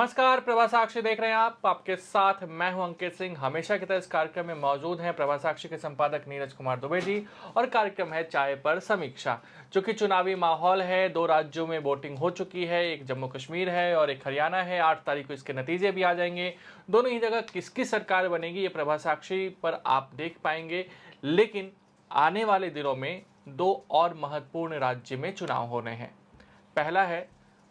नमस्कार, प्रभा साक्षी देख रहे हैं आप। आपके साथ मैं हूं अंकित सिंह। हमेशा की तरह इस कार्यक्रम में मौजूद हैं प्रभा साक्षी के संपादक नीरज कुमार दुबे जी और कार्यक्रम है चाय पर समीक्षा। चूंकि चुनावी माहौल है, 2 राज्यों में वोटिंग हो चुकी है, एक जम्मू कश्मीर है और एक हरियाणा है। 8 तारीख को इसके नतीजे भी आ जाएंगे। दोनों ही जगह किसकी सरकार बनेगी ये प्रभा साक्षी पर आप देख पाएंगे। लेकिन आने वाले दिनों में 2 और महत्वपूर्ण राज्य में चुनाव होने हैं। पहला है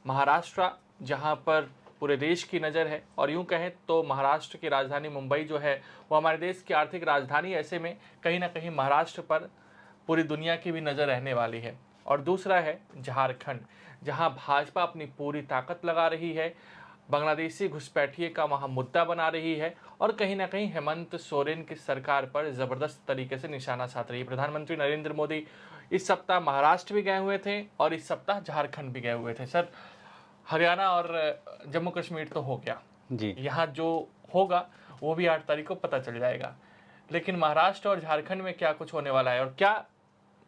महाराष्ट्र, जहां पर पूरे देश की नज़र है और यूं कहें तो महाराष्ट्र की राजधानी मुंबई जो है वो हमारे देश की आर्थिक राजधानी। ऐसे में कहीं ना कहीं महाराष्ट्र पर पूरी दुनिया की भी नज़र रहने वाली है। और दूसरा है झारखंड, जहां भाजपा अपनी पूरी ताकत लगा रही है, बांग्लादेशी घुसपैठिए का वहां मुद्दा बना रही है और कहीं ना कहीं हेमंत सोरेन की सरकार पर ज़बरदस्त तरीके से निशाना साध रही है। प्रधानमंत्री नरेंद्र मोदी इस सप्ताह महाराष्ट्र भी गए हुए थे और इस सप्ताह झारखंड भी गए हुए थे। सर, हरियाणा और जम्मू कश्मीर तो हो गया जी। यहाँ जो होगा वो भी 8 तारीख को पता चल जाएगा। लेकिन महाराष्ट्र और झारखंड में क्या कुछ होने वाला है और क्या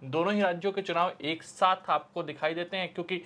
दोनों ही राज्यों के चुनाव एक साथ आपको दिखाई देते हैं? क्योंकि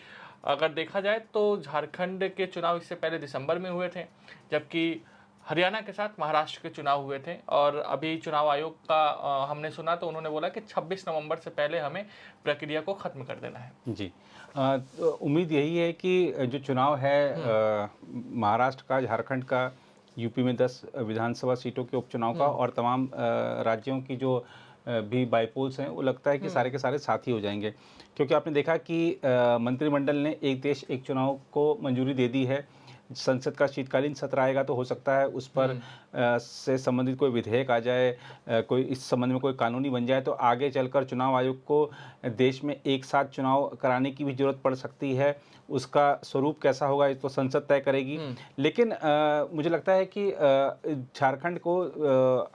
अगर देखा जाए तो झारखंड के चुनाव इससे पहले दिसंबर में हुए थे, जबकि हरियाणा के साथ महाराष्ट्र के चुनाव हुए थे। और अभी चुनाव आयोग का हमने सुना तो उन्होंने बोला कि 26 नवंबर से पहले हमें प्रक्रिया को ख़त्म कर देना है। जी। तो उम्मीद यही है कि जो चुनाव है महाराष्ट्र का, झारखंड का, यूपी में 10 विधानसभा सीटों के उपचुनाव का और तमाम राज्यों की जो भी बाईपोल्स हैं वो लगता है कि सारे के सारे साथ ही हो जाएंगे। क्योंकि आपने देखा कि मंत्रिमंडल ने एक देश एक चुनाव को मंजूरी दे दी है। संसद का शीतकालीन सत्र आएगा तो हो सकता है उस पर से संबंधित कोई विधेयक आ जाए, कोई इस संबंध में कोई कानूनी बन जाए, तो आगे चलकर चुनाव आयोग को देश में एक साथ चुनाव कराने की भी जरूरत पड़ सकती है। उसका स्वरूप कैसा होगा ये तो संसद तय करेगी। लेकिन मुझे लगता है कि झारखंड को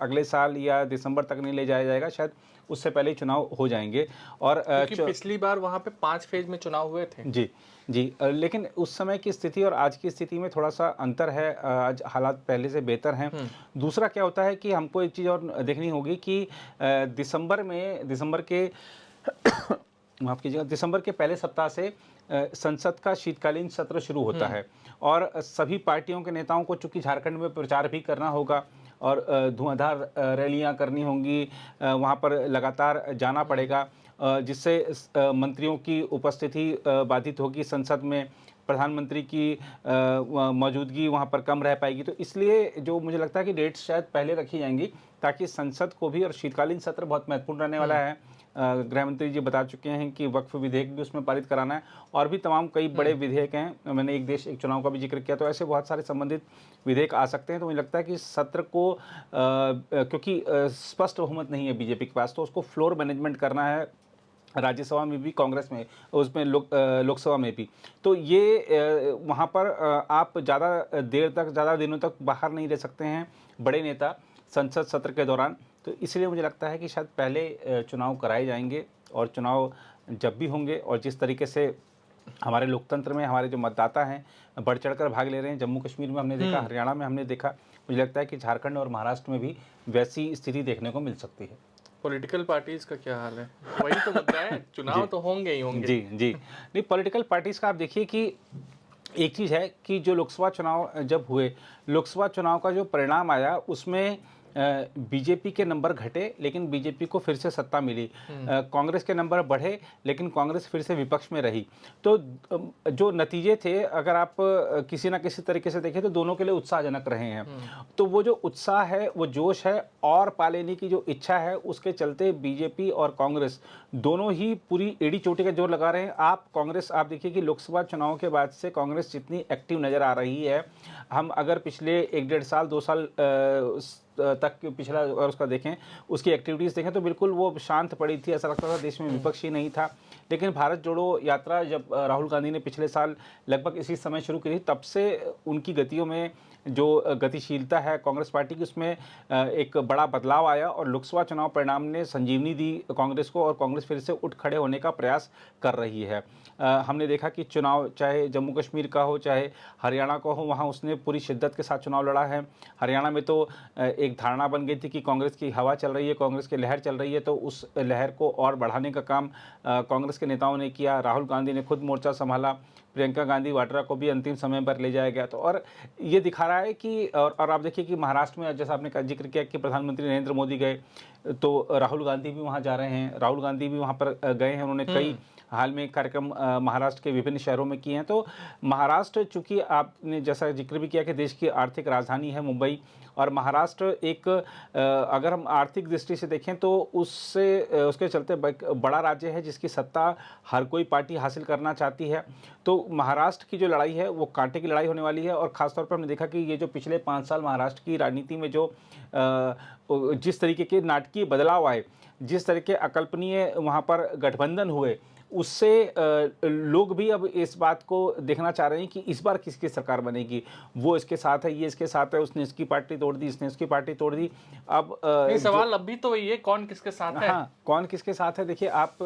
अगले साल या दिसंबर तक नहीं ले जाया जाएगा, शायद उससे पहले ही चुनाव हो जाएंगे। और क्योंकि पिछली बार वहां पे 5 फेज में चुनाव हुए थे। जी जी। लेकिन उस समय की स्थिति और आज की स्थिति में थोड़ा सा अंतर है। आज हालात पहले से बेहतर हैं। दूसरा क्या होता है कि हमको एक चीज़ और देखनी होगी कि दिसंबर के माफ़ कीजिएगा, दिसंबर के पहले सप्ताह से संसद का शीतकालीन सत्र शुरू होता है और सभी पार्टियों के नेताओं को चूंकि झारखंड में प्रचार भी करना होगा और धुआंधार रैलियां करनी होंगी, वहां पर लगातार जाना पड़ेगा, जिससे मंत्रियों की उपस्थिति बाधित होगी संसद में, प्रधानमंत्री की मौजूदगी वहाँ पर कम रह पाएगी। तो इसलिए जो मुझे लगता है कि डेट्स शायद पहले रखी जाएंगी ताकि संसद को भी, और शीतकालीन सत्र बहुत महत्वपूर्ण रहने वाला है। गृह मंत्री जी बता चुके हैं कि वक्फ विधेयक भी उसमें पारित कराना है और भी तमाम कई बड़े विधेयक हैं। मैंने एक देश एक चुनाव का भी जिक्र किया, तो ऐसे बहुत सारे संबंधित विधेयक आ सकते हैं। तो मुझे लगता है कि सत्र को क्योंकि स्पष्ट बहुमत नहीं है बीजेपी के पास, तो उसको फ्लोर मैनेजमेंट करना है, राज्यसभा में भी, कांग्रेस में, उसमें लोकसभा में भी। तो ये वहाँ पर आप ज़्यादा देर तक, ज़्यादा दिनों तक बाहर नहीं रह सकते हैं बड़े नेता संसद सत्र के दौरान। तो इसलिए मुझे लगता है कि शायद पहले चुनाव कराए जाएंगे और चुनाव जब भी होंगे और जिस तरीके से हमारे लोकतंत्र में हमारे जो मतदाता हैं बढ़ चढ़कर भाग ले रहे हैं, जम्मू कश्मीर में हमने देखा, हरियाणा में हमने देखा, मुझे लगता है कि झारखंड और महाराष्ट्र में भी वैसी स्थिति देखने को मिल सकती है। पॉलिटिकल पार्टीज का क्या हाल है? वही तो मुद्दा है। चुनाव तो होंगे ही होंगे। जी जी। नहीं, पॉलिटिकल पार्टीज का आप देखिए कि एक चीज़ है कि जो लोकसभा चुनाव जब हुए, लोकसभा चुनाव का जो परिणाम आया उसमें बीजेपी के नंबर घटे लेकिन बीजेपी को फिर से सत्ता मिली। कांग्रेस के नंबर बढ़े लेकिन कांग्रेस फिर से विपक्ष में रही। तो जो नतीजे थे, अगर आप किसी ना किसी तरीके से देखें तो दोनों के लिए उत्साहजनक रहे हैं। तो वो जो उत्साह है, वो जोश है और पा लेने की जो इच्छा है, उसके चलते बीजेपी और कांग्रेस दोनों ही पूरी एड़ी चोटी का जोर लगा रहे हैं। आप देखिए कि लोकसभा चुनाव के बाद से कांग्रेस जितनी एक्टिव नज़र आ रही है, हम अगर पिछले 1-1.5 साल 2 साल तक पिछला और उसका देखें, उसकी एक्टिविटीज़ देखें तो बिल्कुल वो शांत पड़ी थी। ऐसा लगता था देश में विपक्ष ही नहीं था। लेकिन भारत जोड़ो यात्रा जब राहुल गांधी ने पिछले साल लगभग इसी समय शुरू की थी, तब से उनकी गतियों में जो गतिशीलता है कांग्रेस पार्टी की, उसमें एक बड़ा बदलाव आया और लोकसभा चुनाव परिणाम ने संजीवनी दी कांग्रेस को और कांग्रेस फिर से उठ खड़े होने का प्रयास कर रही है। हमने देखा कि चुनाव चाहे जम्मू कश्मीर का हो चाहे हरियाणा का हो, वहाँ उसने पूरी शिद्दत के साथ चुनाव लड़ा है। हरियाणा में तो एक धारणा बन गई थी कि कांग्रेस की हवा चल रही है, कांग्रेस की लहर चल रही है, तो उस लहर को और बढ़ाने का काम कांग्रेस के नेताओं ने किया। राहुल गांधी ने खुद मोर्चा संभाला, प्रियंका गांधी वाड्रा को भी अंतिम समय पर ले जाया गया। तो और ये दिखा रहा है कि और आप देखिए कि महाराष्ट्र में जैसा आपने जिक्र किया कि प्रधानमंत्री नरेंद्र मोदी गए, तो राहुल गांधी भी वहाँ जा रहे हैं, राहुल गांधी भी वहाँ पर गए हैं। उन्होंने कई हाल में कार्यक्रम महाराष्ट्र के विभिन्न शहरों में किए हैं। तो महाराष्ट्र, चूंकि आपने जैसा जिक्र भी किया कि देश की आर्थिक राजधानी है मुंबई, और महाराष्ट्र एक अगर हम आर्थिक दृष्टि से देखें तो उसके चलते बड़ा राज्य है जिसकी सत्ता हर कोई पार्टी हासिल करना चाहती है। तो महाराष्ट्र की जो लड़ाई है वो कांटे की लड़ाई होने वाली है। और ख़ासतौर पर हमने देखा कि ये जो पिछले 5 साल महाराष्ट्र की राजनीति में जो जिस तरीके के नाटकीय बदलाव आए, जिस तरह के अकल्पनीय वहाँ पर गठबंधन हुए, उससे लोग भी अब इस बात को देखना चाह रहे हैं कि इस बार किसकी सरकार बनेगी। वो इसके साथ है, ये इसके साथ है, उसने इसकी पार्टी तोड़ दी, इसने उसकी पार्टी तोड़ दी। अब नहीं, सवाल अब भी तो वही है, कौन किसके साथ है। हाँ, कौन किसके साथ है। देखिए आप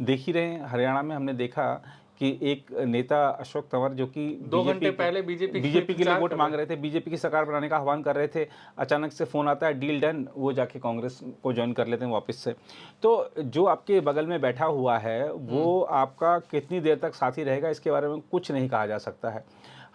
देख ही रहे हैं, हरियाणा में हमने देखा कि एक नेता अशोक तंवर जो कि 2 घंटे पहले बीजेपी के लिए वोट मांग रहे थे, बीजेपी की सरकार बनाने का आह्वान कर रहे थे, अचानक से फ़ोन आता है डील डन, वो जाके कांग्रेस को ज्वाइन कर लेते हैं वापस से। तो जो आपके बगल में बैठा हुआ है वो आपका कितनी देर तक साथी रहेगा इसके बारे में कुछ नहीं कहा जा सकता है।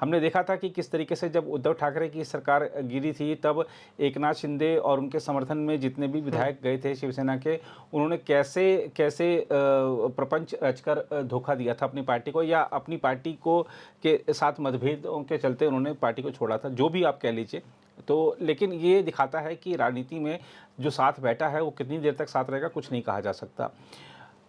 हमने देखा था कि किस तरीके से जब उद्धव ठाकरे की सरकार गिरी थी तब एकनाथ शिंदे और उनके समर्थन में जितने भी विधायक गए थे शिवसेना के, उन्होंने कैसे कैसे प्रपंच रचकर धोखा दिया था अपनी पार्टी को, या अपनी पार्टी को के साथ मतभेदों के चलते उन्होंने पार्टी को छोड़ा था, जो भी आप कह लीजिए। तो लेकिन ये दिखाता है कि राजनीति में जो साथ बैठा है वो कितनी देर तक साथ रहेगा कुछ नहीं कहा जा सकता।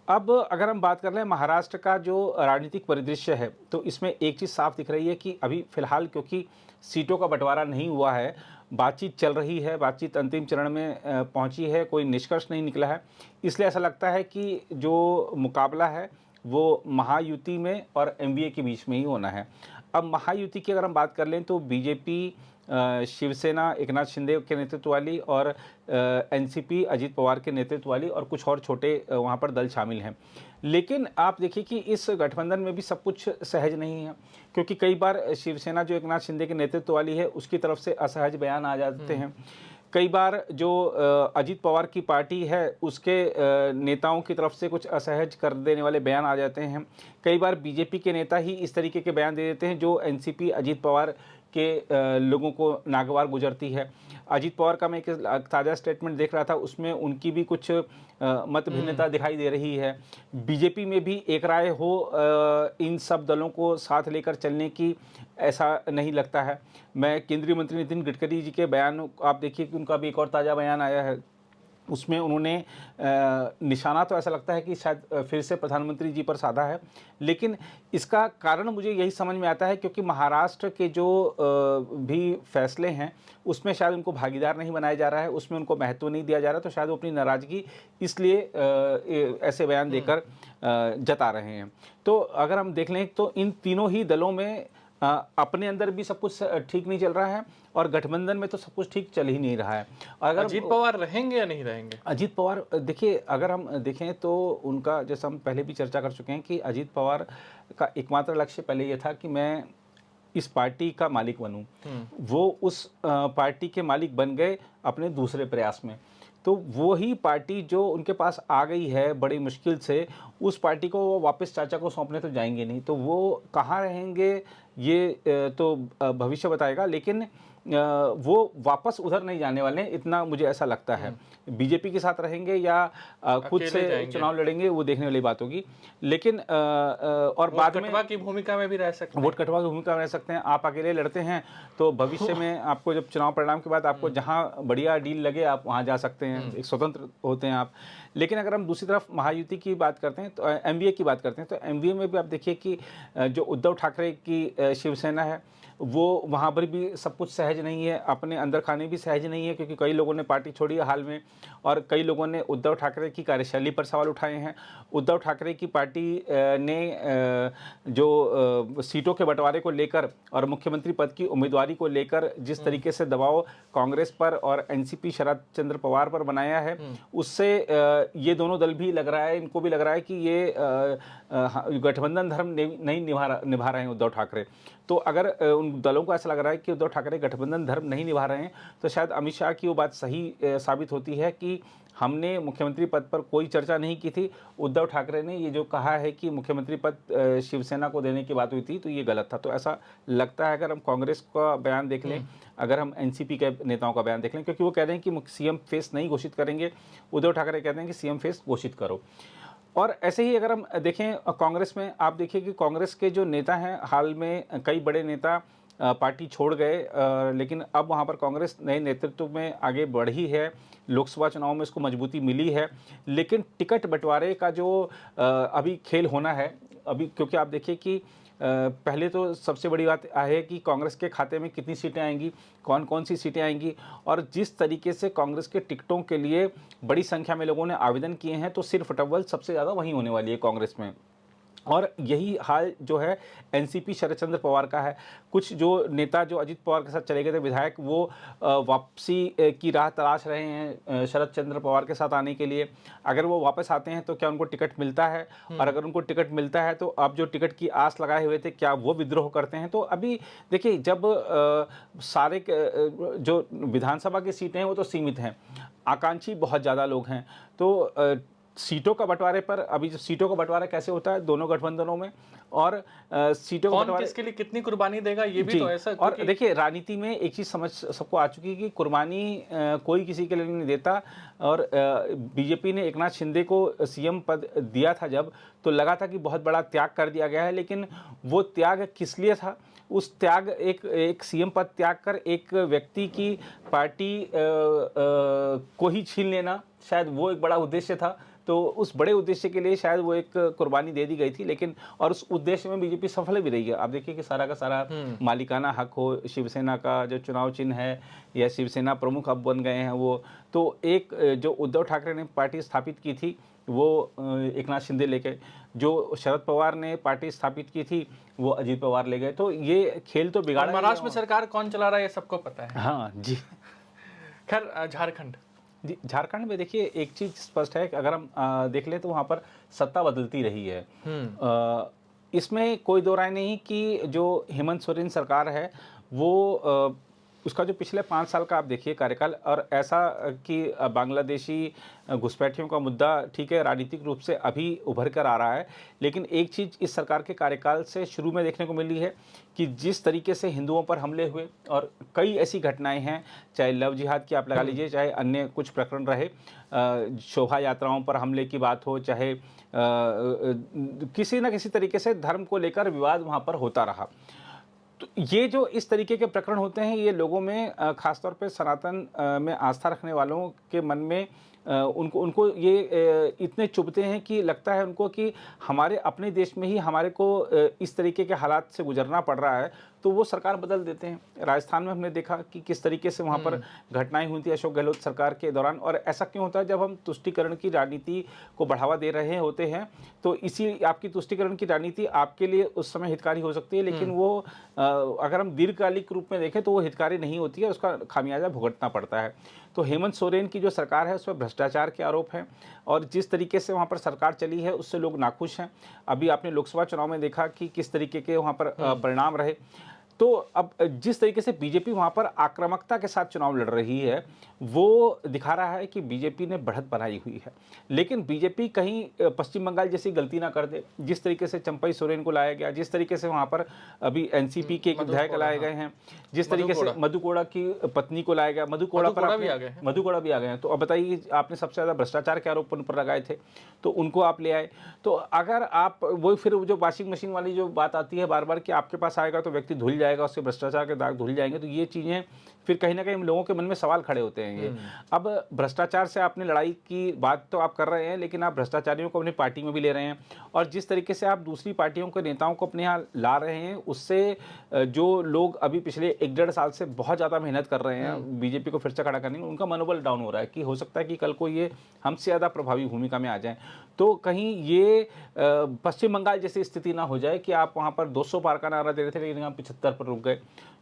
अब अगर हम बात कर रहे हैं महाराष्ट्र का जो राजनीतिक परिदृश्य है, तो इसमें एक चीज़ साफ दिख रही है कि अभी फ़िलहाल क्योंकि सीटों का बंटवारा नहीं हुआ है, बातचीत चल रही है, बातचीत अंतिम चरण में पहुंची है, कोई निष्कर्ष नहीं निकला है, इसलिए ऐसा लगता है कि जो मुकाबला है वो महायुति में और एनडीए के बीच में ही होना है। अब महायुति की अगर हम बात कर लें तो बीजेपी, शिवसेना एकनाथ शिंदे के नेतृत्व वाली, और एनसीपी अजीत पवार के नेतृत्व वाली, और कुछ और छोटे वहाँ पर दल शामिल हैं। लेकिन आप देखिए कि इस गठबंधन में भी सब कुछ सहज नहीं है, क्योंकि कई बार शिवसेना जो एकनाथ शिंदे के नेतृत्व वाली है उसकी तरफ से असहज बयान आ जाते हैं। कई बार जो अजीत पवार की पार्टी है उसके नेताओं की तरफ से कुछ असहज कर देने वाले बयान आ जाते हैं। कई बार बीजेपी के नेता ही इस तरीके के बयान दे देते हैं जो एनसीपी अजीत पवार के लोगों को नागवार गुजरती है। अजीत पवार का मैं एक ताज़ा स्टेटमेंट देख रहा था, उसमें उनकी भी कुछ मत भिन्नता दिखाई दे रही है। बीजेपी में भी एक राय हो इन सब दलों को साथ लेकर चलने की, ऐसा नहीं लगता है। मैं केंद्रीय मंत्री नितिन गडकरी जी के बयान आप देखिए कि उनका भी एक और ताज़ा बयान आया है, उसमें उन्होंने निशाना तो ऐसा लगता है कि शायद फिर से प्रधानमंत्री जी पर साधा है। लेकिन इसका कारण मुझे यही समझ में आता है क्योंकि महाराष्ट्र के जो भी फैसले हैं उसमें शायद उनको भागीदार नहीं बनाया जा रहा है, उसमें उनको महत्व नहीं दिया जा रहा, तो शायद वो अपनी नाराज़गी इसलिए ऐसे बयान देकर जता रहे हैं। तो अगर हम देख लें तो इन तीनों ही दलों में अपने अंदर भी सब कुछ ठीक नहीं चल रहा है और गठबंधन में तो सब कुछ ठीक चल ही नहीं रहा है। अगर अजीत पवार रहेंगे या नहीं रहेंगे? अजीत पवार देखिए, अगर हम देखें तो उनका, जैसा हम पहले भी चर्चा कर चुके हैं कि अजीत पवार का एकमात्र लक्ष्य पहले ये था कि मैं इस पार्टी का मालिक बनूं। वो उस पार्टी के मालिक बन गए अपने दूसरे प्रयास में। तो वो ही पार्टी जो उनके पास आ गई है बड़ी मुश्किल से, उस पार्टी को वो वापस चाचा को सौंपने तो जाएंगे नहीं। तो वो कहाँ रहेंगे ये तो भविष्य बताएगा, लेकिन वो वापस उधर नहीं जाने वाले हैं, इतना मुझे ऐसा लगता है। बीजेपी के साथ रहेंगे या खुद से चुनाव लड़ेंगे वो देखने वाली बात होगी। लेकिन और बाद में कटवा की भूमिका में भी रह सकते हैं, वोट कटवा की भूमिका में रह सकते हैं। आप अकेले लड़ते हैं तो भविष्य में आपको जब चुनाव परिणाम के बाद आपको जहां बढ़िया डील लगे आप वहां जा सकते हैं, एक स्वतंत्र होते हैं आप। लेकिन अगर हम दूसरी तरफ महायुति की बात करते हैं तो एनडीए की बात करते हैं, तो एनडीए में भी आप देखिए कि जो उद्धव ठाकरे की शिवसेना है वो वहाँ पर भी सब कुछ सहज नहीं है, अपने अंदर खाने भी सहज नहीं है, क्योंकि कई लोगों ने पार्टी छोड़ी है हाल में और कई लोगों ने उद्धव ठाकरे की कार्यशैली पर सवाल उठाए हैं। उद्धव ठाकरे की पार्टी ने जो सीटों के बंटवारे को लेकर और मुख्यमंत्री पद की उम्मीदवारी को लेकर जिस तरीके से दबाव कांग्रेस पर और एनसीपी शरद चंद्र पवार पर बनाया है, उससे ये दोनों दल भी लग रहा है, इनको भी लग रहा है कि ये गठबंधन धर्म नहीं निभा रहे हैं उद्धव ठाकरे। तो अगर उन दलों को ऐसा लग रहा है कि उद्धव ठाकरे गठबंधन धर्म नहीं निभा रहे हैं, तो शायद अमित शाह की वो बात सही साबित होती है कि हमने मुख्यमंत्री पद पर कोई चर्चा नहीं की थी। उद्धव ठाकरे ने ये जो कहा है कि मुख्यमंत्री पद शिवसेना को देने की बात हुई थी, तो ये गलत था। तो ऐसा लगता है अगर हम कांग्रेस का बयान देख लें, अगर हम एनसीपी के नेताओं का बयान देख लें, क्योंकि वो कह रहे हैं कि सीएम फेस नहीं घोषित करेंगे, उद्धव ठाकरे कहते हैं कि सीएम फेस घोषित करो। और ऐसे ही अगर हम देखें कांग्रेस में, आप देखिए कि कांग्रेस के जो नेता हैं, हाल में कई बड़े नेता पार्टी छोड़ गए, लेकिन अब वहाँ पर कांग्रेस नए नेतृत्व में आगे बढ़ी है। लोकसभा चुनाव में इसको मजबूती मिली है, लेकिन टिकट बंटवारे का जो अभी खेल होना है अभी, क्योंकि आप देखिए कि पहले तो सबसे बड़ी बात है कि कांग्रेस के खाते में कितनी सीटें आएंगी, कौन कौन सी सीटें आएंगी, और जिस तरीके से कांग्रेस के टिकटों के लिए बड़ी संख्या में लोगों ने आवेदन किए हैं, तो सिर्फ टव्वल सबसे ज़्यादा वहीं होने वाली है कांग्रेस में। और यही हाल जो है एनसीपी शरद चंद्र पवार का है। कुछ जो नेता जो अजित पवार के साथ चले गए थे विधायक, वो वापसी की राह तलाश रहे हैं शरद चंद्र पवार के साथ आने के लिए। अगर वो वापस आते हैं तो क्या उनको टिकट मिलता है, और अगर उनको टिकट मिलता है तो अब जो टिकट की आस लगाए हुए थे क्या वो विद्रोह करते हैं। तो अभी देखिए, जब सारे जो विधानसभा की सीटें हैं वो तो सीमित हैं, आकांक्षी बहुत ज़्यादा लोग हैं, तो सीटों का बंटवारे पर अभी जो सीटों का बंटवारा कैसे होता है दोनों गठबंधनों में, और सीटों का कौन बंटवारा किसके लिए कितनी कुर्बानी देगा ये भी जी। तो ऐसा, और देखिए, राजनीति में एक चीज़ समझ सबको आ चुकी है कि कुर्बानी कोई किसी के लिए नहीं देता। और बीजेपी ने एकनाथ शिंदे को सीएम पद दिया था जब, तो लगा था कि बहुत बड़ा त्याग कर दिया गया है, लेकिन वो त्याग किस लिए था? उस त्याग एक सीएम पद त्याग कर एक व्यक्ति की पार्टी को ही छीन लेना, शायद वो एक बड़ा उद्देश्य था। तो उस बड़े उद्देश्य के लिए शायद वो एक कुर्बानी दे दी गई थी, लेकिन और उस उद्देश्य में बीजेपी सफल भी रही है। आप देखिए कि सारा का सारा मालिकाना हक हो, शिवसेना का जो चुनाव चिन्ह है या शिवसेना प्रमुख अब बन गए हैं वो, तो एक जो उद्धव ठाकरे ने पार्टी स्थापित की थी वो एकनाथ शिंदे लेके, जो शरद पवार ने पार्टी स्थापित की थी वो अजीत पवार ले गए। तो ये खेल तो बिगाड़ा। महाराष्ट्र में सरकार कौन चला रहा है ये सबको पता है। हाँ जी। खैर, झारखंड जी, झारखंड में देखिए एक चीज़ स्पष्ट है कि अगर हम देख लें तो वहाँ पर सत्ता बदलती रही है। इसमें कोई दो राय नहीं कि जो हेमंत सोरेन सरकार है वो उसका जो पिछले 5 साल का आप देखिए कार्यकाल, और ऐसा कि बांग्लादेशी घुसपैठियों का मुद्दा ठीक है राजनीतिक रूप से अभी उभर कर आ रहा है, लेकिन एक चीज़ इस सरकार के कार्यकाल से शुरू में देखने को मिली है कि जिस तरीके से हिंदुओं पर हमले हुए, और कई ऐसी घटनाएं हैं, चाहे लव जिहाद की आप लगा लीजिए, चाहे अन्य कुछ प्रकरण रहे, शोभा यात्राओं पर हमले की बात हो, चाहे किसी न किसी तरीके से धर्म को लेकर विवाद वहाँ पर होता रहा। तो ये जो इस तरीके के प्रकरण होते हैं, ये लोगों में खासतौर पे सनातन में आस्था रखने वालों के मन में उनको उनको ये इतने चुभते हैं कि लगता है उनको कि हमारे अपने देश में ही हमारे को इस तरीके के हालात से गुजरना पड़ रहा है, तो वो सरकार बदल देते हैं। राजस्थान में हमने देखा कि किस तरीके से वहाँ पर घटनाएं हुई थी अशोक गहलोत सरकार के दौरान। और ऐसा क्यों होता है? जब हम तुष्टीकरण की राजनीति को बढ़ावा दे रहे होते हैं, तो इसी आपकी तुष्टीकरण की राजनीति आपके लिए उस समय हितकारी हो सकती है, लेकिन वो अगर हम दीर्घकालिक रूप में देखें तो वो हितकारी नहीं होती है, उसका खामियाजा भुगतना पड़ता है। तो हेमंत सोरेन की जो सरकार है उसमें भ्रष्टाचार के आरोप हैं, और जिस तरीके से वहाँ पर सरकार चली है उससे लोग नाखुश हैं। अभी आपने लोकसभा चुनाव में देखा कि किस तरीके के वहाँ पर परिणाम रहे। तो अब जिस तरीके से बीजेपी वहाँ पर आक्रामकता के साथ चुनाव लड़ रही है, वो दिखा रहा है कि बीजेपी ने बढ़त बनाई हुई है। लेकिन बीजेपी कहीं पश्चिम बंगाल जैसी गलती ना कर दे, जिस तरीके से चंपई सोरेन को लाया गया, जिस तरीके से वहाँ पर अभी एनसीपी के एक विधायक लाए गए हैं, जिस तरीके से मधु कोड़ा की पत्नी को लाया गया, मधु कोड़ा भी आ गए हैं। तो अब बताइए, आपने सबसे ज़्यादा भ्रष्टाचार के आरोप उन पर लगाए थे, तो उनको आप ले आए। तो अगर आप वो फिर जो वॉशिंग मशीन वाली जो बात आती है बार बार कि आपके पास आएगा तो व्यक्ति धुल जाएगा, उससे भ्रष्टाचार के दाग धुल जाएंगे, तो ये चीज़ें फिर कहीं ना कहीं लोगों के मन में सवाल खड़े होते हैं। ये अब भ्रष्टाचार से आपने लड़ाई की बात तो आप कर रहे हैं, लेकिन आप भ्रष्टाचारियों को अपनी पार्टी में भी ले रहे हैं, और जिस तरीके से आप दूसरी पार्टियों के नेताओं को अपने यहाँ ला रहे हैं, उससे जो लोग अभी पिछले 1-1.5 साल से बहुत ज़्यादा मेहनत कर रहे हैं बीजेपी को फिर से खड़ा करने में, उनका मनोबल डाउन हो रहा है कि हो सकता है कि कल को ये हमसे ज़्यादा प्रभावी भूमिका में आ जाएं। तो कहीं ये पश्चिम बंगाल जैसी स्थिति ना हो जाए कि आप वहाँ पर 200 पार का नारा दे रहे थे लेकिन आप 75 पर रुक गए।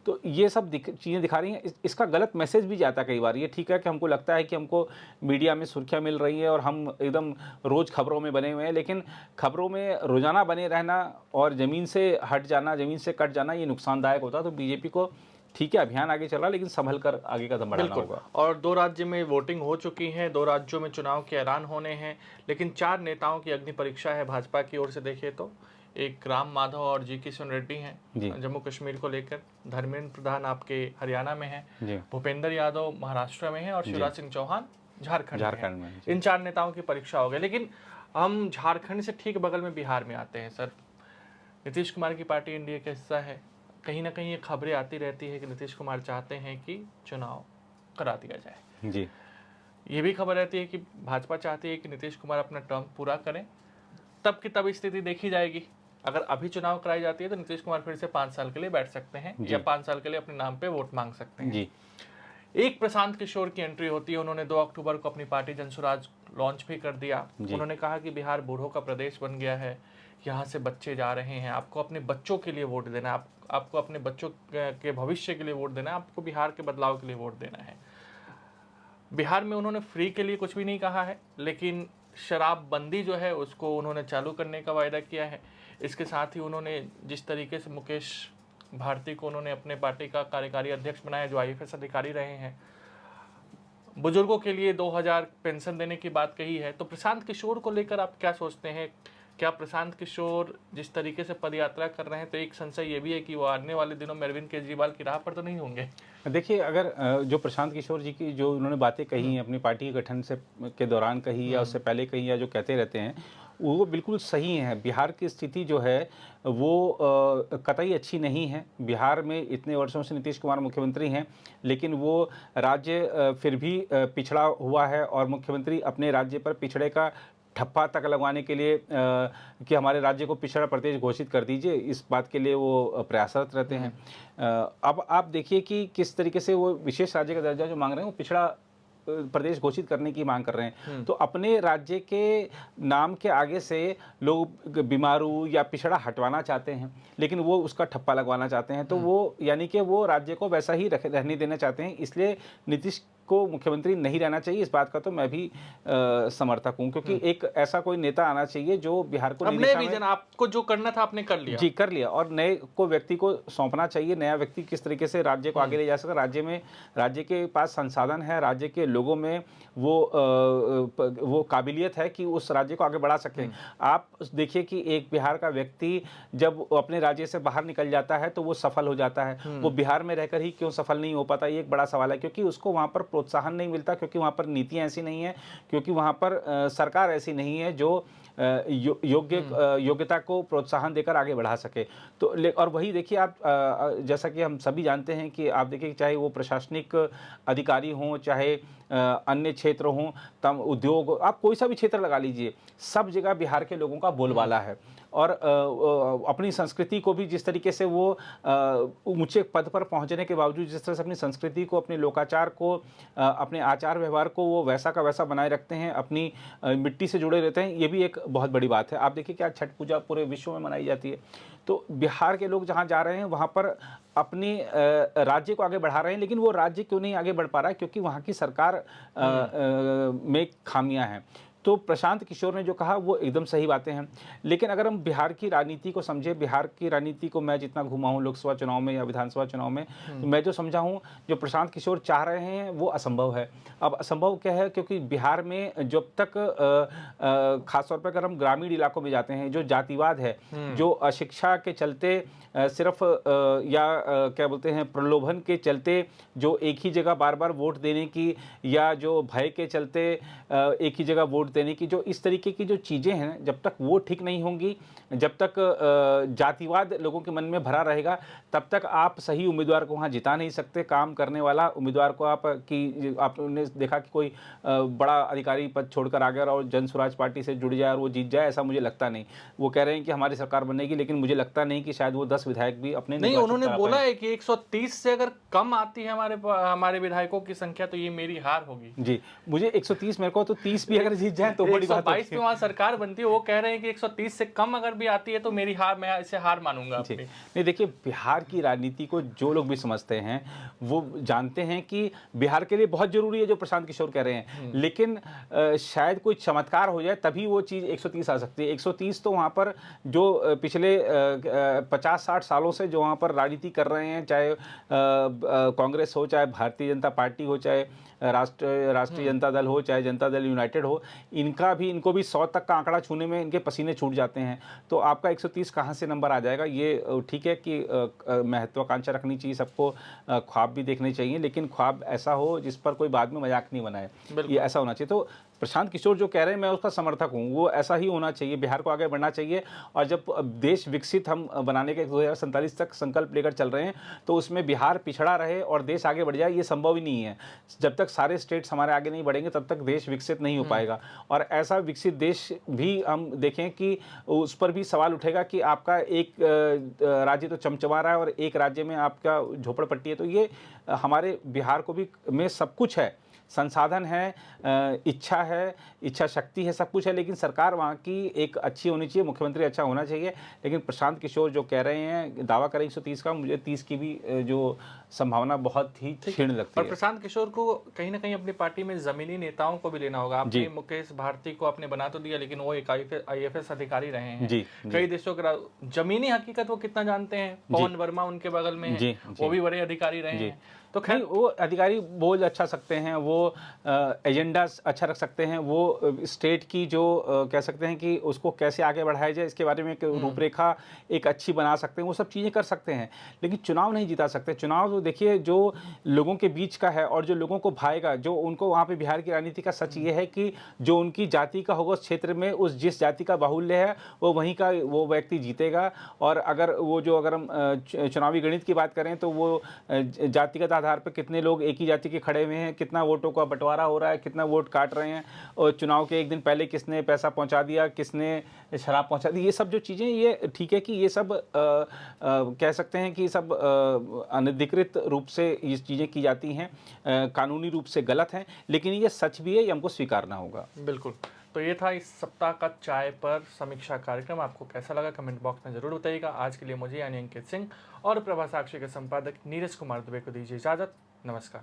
तो ये सब चीज़ें दिखा रही हैं। इसका गलत मैसेज भी जाता है कई बार। ये ठीक है कि हमको लगता है कि हमको मीडिया में सुर्खियाँ मिल रही है और हम एकदम रोज़ खबरों में बने हुए हैं, लेकिन खबरों में रोज़ाना बने रहना और ज़मीन से हट जाना, ज़मीन से कट जाना, ये नुकसानदायक होता है। तो बीजेपी को ठीक है, अभियान आगे चल रहा है, लेकिन संभल कर आगे कदम बढ़ाना बिल्कुल। होगा। और 2 राज्य में वोटिंग हो चुकी है, 2 राज्यों में चुनाव के ऐलान होने हैं, लेकिन 4 नेताओं की अग्नि परीक्षा है भाजपा की ओर से देखें तो। एक राम माधव और जी किशन रेड्डी जी। हैं जम्मू कश्मीर को लेकर, धर्मेंद्र प्रधान आपके हरियाणा में हैं, जी। भूपेंद्र यादव महाराष्ट्र में हैं और शिवराज सिंह चौहान झारखंड में हैं। इन 4 नेताओं की परीक्षा हो गई। लेकिन हम झारखंड से ठीक बगल में बिहार में आते हैं सर। नीतीश कुमार की पार्टी एनडीए का हिस्सा है। कहीं ना कहीं ये खबरें आती रहती है कि नीतीश कुमार चाहते हैं कि चुनाव करा दिया जाए। जी। ये भी खबर रहती है कि भाजपा चाहती है कि नीतीश कुमार अपना टर्म पूरा करें, तब की तब स्थिति देखी जाएगी। अगर अभी चुनाव कराई जाती है तो नीतीश कुमार फिर से 5 साल के लिए बैठ सकते हैं या 5 साल के लिए अपने नाम पे वोट मांग सकते हैं। जी। एक प्रशांत किशोर की एंट्री होती है। उन्होंने 2 अक्टूबर को अपनी पार्टी जनसुराज लॉन्च भी कर दिया। उन्होंने कहा कि बिहार बूढ़ों का प्रदेश बन गया है, यहाँ से बच्चे जा रहे हैं, आपको अपने बच्चों के लिए वोट देना है, आपको अपने बच्चों के भविष्य के लिए वोट देना है, आपको बिहार के बदलाव के लिए वोट देना है। बिहार में उन्होंने फ्री के लिए कुछ भी नहीं कहा है, लेकिन शराबबंदी जो है उसको उन्होंने चालू करने का वायदा किया है। इसके साथ ही उन्होंने जिस तरीके से मुकेश भारती को उन्होंने अपने पार्टी का कार्यकारी अध्यक्ष बनाया, जो आईएफएस अधिकारी रहे हैं, बुजुर्गों के लिए 2000 पेंशन देने की बात कही है। तो प्रशांत किशोर को लेकर आप क्या सोचते हैं? क्या प्रशांत किशोर जिस तरीके से पदयात्रा कर रहे हैं, तो एक संशय ये भी है कि वो आने वाले दिनों में अरविंद केजरीवाल की राह पर तो नहीं होंगे? देखिए, अगर जो प्रशांत किशोर जी की जो उन्होंने बातें कही हैं अपनी पार्टी के गठन से के दौरान कही या उससे पहले कही या जो कहते रहते हैं, वो बिल्कुल सही हैं। बिहार की स्थिति जो है वो कतई अच्छी नहीं है। बिहार में इतने वर्षों से नीतीश कुमार मुख्यमंत्री हैं, लेकिन वो राज्य फिर भी पिछड़ा हुआ है और मुख्यमंत्री अपने राज्य पर पिछड़े का ठप्पा तक लगवाने के लिए कि हमारे राज्य को पिछड़ा प्रदेश घोषित कर दीजिए, इस बात के लिए वो प्रयासरत रहते हैं। अब आप देखिए कि किस तरीके से वो विशेष राज्य का दर्जा जो मांग रहे हैं, वो पिछड़ा प्रदेश घोषित करने की मांग कर रहे हैं। तो अपने राज्य के नाम के आगे से लोग बीमारू या पिछड़ा हटवाना चाहते हैं, लेकिन वो उसका ठप्पा लगवाना चाहते हैं। तो वो यानी कि वो राज्य को वैसा ही रहने देना चाहते हैं। इसलिए नीतीश को मुख्यमंत्री नहीं रहना चाहिए, इस बात का तो मैं भी समर्थक हूं, क्योंकि एक ऐसा कोई नेता आना चाहिए जो बिहार को नई दिशा में, आपको जो करना था आपने कर लिया। जी, कर लिया, और नए को व्यक्ति को सौंपना चाहिए। नया व्यक्ति किस तरीके से राज्य को आगे ले जा सकता है, राज्य के पास संसाधन है, राज्य के लोगों में वो काबिलियत है कि उस राज्य को आगे बढ़ा सके। आप देखिए कि एक बिहार का व्यक्ति जब अपने राज्य से बाहर निकल जाता है तो वो सफल हो जाता है। वो बिहार में रहकर ही क्यों सफल नहीं हो पाता, ये एक बड़ा सवाल है। क्योंकि उसको वहाँ पर प्रोत्साहन नहीं मिलता, क्योंकि वहाँ पर नीतियाँ ऐसी नहीं है, क्योंकि वहाँ पर सरकार ऐसी नहीं है जो योग्यता को प्रोत्साहन देकर आगे बढ़ा सके। तो और वही देखिए आप, जैसा कि हम सभी जानते हैं कि आप देखिए, चाहे वो प्रशासनिक अधिकारी हों, चाहे अन्य क्षेत्र हों, तम उद्योग, आप कोई सा भी क्षेत्र लगा लीजिए, सब जगह बिहार के लोगों का बोलबाला है। और अपनी संस्कृति को भी जिस तरीके से वो ऊंचे पद पर पहुंचने के बावजूद जिस तरह से अपनी संस्कृति को, अपने लोकाचार को, अपने आचार व्यवहार को वो वैसा का वैसा बनाए रखते हैं, अपनी मिट्टी से जुड़े रहते हैं, ये भी एक बहुत बड़ी बात है। आप देखिए क्या छठ पूजा पूरे विश्व में मनाई जाती है। तो बिहार के लोग जहाँ जा रहे हैं वहाँ पर अपने राज्य को आगे बढ़ा रहे हैं, लेकिन वो राज्य क्यों नहीं आगे बढ़ पा रहा है? क्योंकि वहाँ की सरकार में खामियां हैं। तो प्रशांत किशोर ने जो कहा वो एकदम सही बातें हैं। लेकिन अगर हम बिहार की राजनीति को समझे, बिहार की राजनीति को मैं जितना घुमा हूँ लोकसभा चुनाव में या विधानसभा चुनाव में, तो मैं जो समझा हूँ जो प्रशांत किशोर चाह रहे हैं वो असंभव है। अब असंभव क्या है? क्योंकि बिहार में जब तक खासतौर पर अगर हम ग्रामीण इलाकों में जाते हैं, जो जातिवाद है, जो अशिक्षा के चलते सिर्फ क्या बोलते हैं, प्रलोभन के चलते जो एक ही जगह बार बार वोट देने की, या जो भय के चलते एक ही जगह वोट देने की, जो इस तरीके की जो चीज़ें हैं, जब तक वो ठीक नहीं होंगी, जब तक जातिवाद लोगों के मन में भरा रहेगा, तब तक आप सही उम्मीदवार को वहाँ जिता नहीं सकते। काम करने वाला उम्मीदवार को आपने देखा कि कोई बड़ा अधिकारी पद छोड़कर आ गया और जन स्वराज पार्टी से जुड़ जाए और वो जीत जाए, ऐसा मुझे लगता नहीं। वो कह रहे हैं कि हमारी सरकार बनेगी, लेकिन मुझे लगता नहीं कि शायद वो 10 विधायक भी अपने नहीं, उन्होंने बोला है कि 130 से अगर कम आती है हमारे विधायकों की संख्या तो ये मेरी हार होगी। जी, मुझे 130, मेरे को तो 30 भी अगर जीत जाए जाए तो बड़ी बात 122 पे वहाँ सरकार बनती है, वो कह रहे हैं कि 130 से कम अगर भी आती है तो मेरी हार, मैं इसे हार मानूंगा अपनी। नहीं देखिए, बिहार की राजनीति को जो लोग भी समझते हैं वो जानते हैं कि बिहार के लिए बहुत जरूरी है जो प्रशांत किशोर कह रहे हैं, लेकिन शायद कोई चमत्कार हो जाए तभी वो चीज़ 130 आ सकती है। 130 तो वहाँ पर जो पिछले 50-60 सालों से जो वहाँ पर राजनीति कर रहे हैं, चाहे कांग्रेस हो, चाहे भारतीय जनता पार्टी हो, चाहे राष्ट्रीय जनता दल हो, चाहे जनता दल यूनाइटेड हो, इनको भी 100 तक का आंकड़ा छूने में इनके पसीने छूट जाते हैं। तो आपका 130 कहाँ से नंबर आ जाएगा? ये ठीक है कि महत्वाकांक्षा रखनी चाहिए सबको, ख्वाब भी देखने चाहिए, लेकिन ख्वाब ऐसा हो जिस पर कोई बाद में मजाक नहीं बनाए, ये ऐसा होना चाहिए। तो प्रशांत किशोर जो कह रहे हैं मैं उसका समर्थक हूँ, वो ऐसा ही होना चाहिए, बिहार को आगे बढ़ना चाहिए। और जब देश विकसित हम बनाने के 2047 तक संकल्प लेकर चल रहे हैं तो उसमें बिहार पिछड़ा रहे और देश आगे बढ़ जाए, ये संभव ही नहीं है। जब तक सारे स्टेट्स हमारे आगे नहीं बढ़ेंगे तब तक देश विकसित नहीं हो पाएगा। और ऐसा विकसित देश भी हम देखें कि उस पर भी सवाल उठेगा कि आपका एक राज्य तो चमचमा रहा है और एक राज्य में आपका झोपड़पट्टी है। तो ये हमारे बिहार को भी में सब कुछ है, संसाधन है, इच्छा है, इच्छा शक्ति है, सब कुछ है, लेकिन सरकार वहाँ की एक अच्छी होनी चाहिए, मुख्यमंत्री अच्छा होना चाहिए। लेकिन प्रशांत किशोर जो कह रहे हैं, दावा करें 130 का, मुझे 30 की भी जो संभावना बहुत ही क्षीण लगती और है। प्रशांत किशोर को कहीं ना कहीं अपनी पार्टी में जमीनी नेताओं को भी लेना होगा। आपने मुकेश भारती को आपने बना तो दिया, लेकिन वो एक IAS अधिकारी रहे हैं। कई देशों का जमीनी हकीकत वो कितना जानते हैं। पवन वर्मा उनके बगल में है, वो भी बड़े अधिकारी रहे हैं। तो खैर वो अधिकारी बोल अच्छा सकते हैं, वो एजेंडा अच्छा रख सकते हैं, वो स्टेट की जो कह सकते हैं कि उसको कैसे आगे बढ़ाया जाए इसके बारे में एक रूपरेखा एक अच्छी बना सकते हैं, वो सब चीज़ें कर सकते हैं। लेकिन चुनाव नहीं जिता सकते। चुनाव तो देखिए जो लोगों के बीच का है और जो लोगों को भाएगा, जो उनको वहाँ पे बिहार की राजनीति का सच ये है कि जो उनकी जाति का होगा उस क्षेत्र में, उस जिस जाति का बाहुल्य है वो वहीं का वो व्यक्ति जीतेगा। और अगर हम चुनावी गणित की बात करें तो वो जातिगत आधार पर कितने लोग एक ही जाति के खड़े हुए हैं, कितना वोटों का बंटवारा हो रहा है, कितना वोट काट रहे हैं, और चुनाव के एक दिन पहले किसने पैसा पहुंचा दिया, किसने शराब पहुंचा दी, ये सब जो चीज़ें, ये ठीक है कि ये सब कह सकते हैं कि सब अनधिकृत रूप से ये चीज़ें की जाती हैं, कानूनी रूप से गलत हैं, लेकिन ये सच भी है, ये हमको स्वीकारना होगा। बिल्कुल। तो ये था इस सप्ताह का चाय पर समीक्षा कार्यक्रम। आपको कैसा लगा कमेंट बॉक्स में ज़रूर बताइएगा। आज के लिए मुझे यानी अंकित सिंह और प्रभा साक्षी के संपादक नीरज कुमार दुबे को दीजिए इजाज़त। नमस्कार।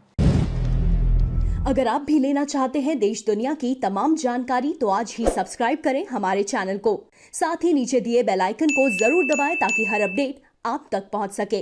अगर आप भी लेना चाहते हैं देश दुनिया की तमाम जानकारी तो आज ही सब्सक्राइब करें हमारे चैनल को। साथ ही नीचे दिए बेल आइकन को जरूर दबाएं ताकि हर अपडेट आप तक पहुंच सके।